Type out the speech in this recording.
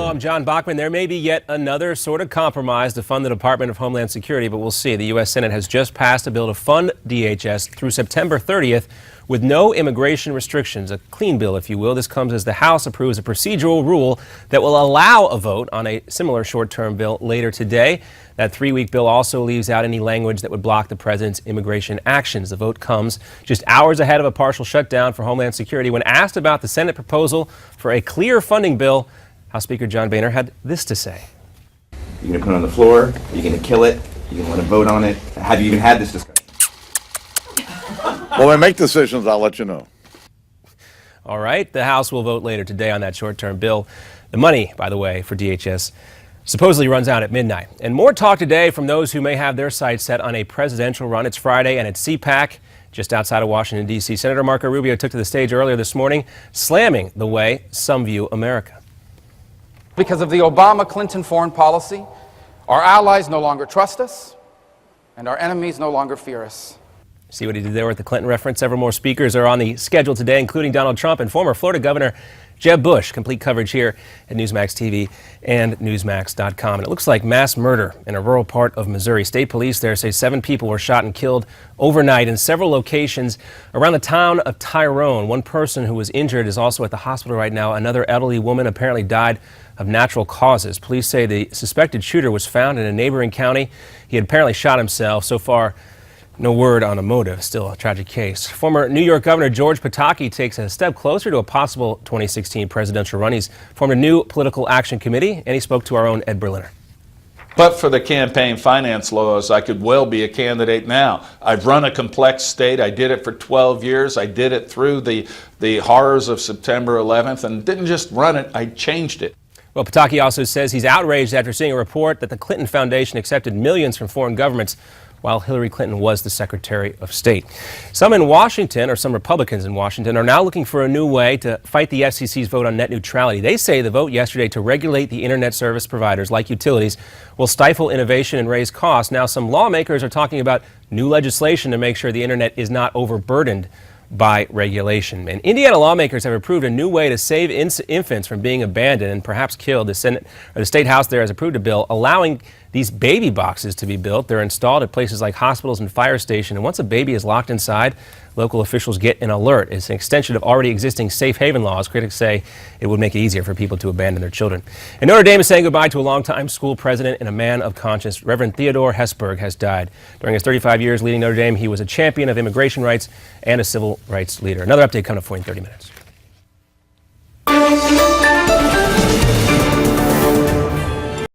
I'm John Bachman. There may be yet another sort of compromise to fund the Department of Homeland Security, but we'll see. The U.S. Senate has just passed a bill to fund DHS through September 30th with no immigration restrictions, a clean bill, if you will. This comes as the House approves a procedural rule that will allow a vote on a similar short-term bill later today. That 3-week bill also leaves out any language that would block the president's immigration actions. The vote comes just hours ahead of a partial shutdown for Homeland Security. When asked about the Senate proposal for a clear funding bill, House Speaker John Boehner had this to say. You're going to put it on the floor, you're going to kill it, you're going to want to vote on it. Have you even had this discussion? When we make decisions, I'll let you know. All right, the House will vote later today on that short-term bill. The money, by the way, for DHS supposedly runs out at midnight. And more talk today from those who may have their sights set on a presidential run. It's Friday and it's CPAC just outside of Washington, D.C. Senator Marco Rubio took to the stage earlier this morning, slamming the way some view America. Because of the Obama-Clinton foreign policy, our allies no longer trust us, and our enemies no longer fear us. See what he did there with the Clinton reference? Several more speakers are on the schedule today, including Donald Trump and former Florida Governor Jeb Bush. Complete coverage here at Newsmax TV and Newsmax.com. And it looks like mass murder in a rural part of Missouri. State police there say 7 people were shot and killed overnight in several locations around the town of Tyrone. One person who was injured is also at the hospital right now. Another elderly woman apparently died of natural causes. Police say the suspected shooter was found in a neighboring county. He had apparently shot himself. So far, no word on a motive. Still a tragic case. Former New York Governor George Pataki takes a step closer to a possible 2016 presidential run. He's formed a new political action committee, and he spoke to our own Ed Berliner. But for the campaign finance laws, I could well be a candidate now. I've run a complex state. I did it for 12 years. I did it through the horrors of September 11th, and didn't just run it, I changed it. Well, Pataki also says he's outraged after seeing a report that the Clinton Foundation accepted millions from foreign governments while Hillary Clinton was the Secretary of State. Some in Washington, or some Republicans in Washington, are now looking for a new way to fight the FCC's vote on net neutrality. They say the vote yesterday to regulate the internet service providers like utilities will stifle innovation and raise costs. Now, some lawmakers are talking about new legislation to make sure the internet is not overburdened by regulation. And Indiana lawmakers have approved a new way to save infants from being abandoned and perhaps killed. The State House there has approved a bill allowing these baby boxes to be built. They're installed at places like hospitals and fire stations. And once a baby is locked inside, local officials get an alert. It's an extension of already existing safe haven laws. Critics say it would make it easier for people to abandon their children. And Notre Dame is saying goodbye to a longtime school president and a man of conscience. Reverend Theodore Hesburgh has died. During his 35 years leading Notre Dame, he was a champion of immigration rights and a civil rights leader. Another update coming up for you in 30 minutes.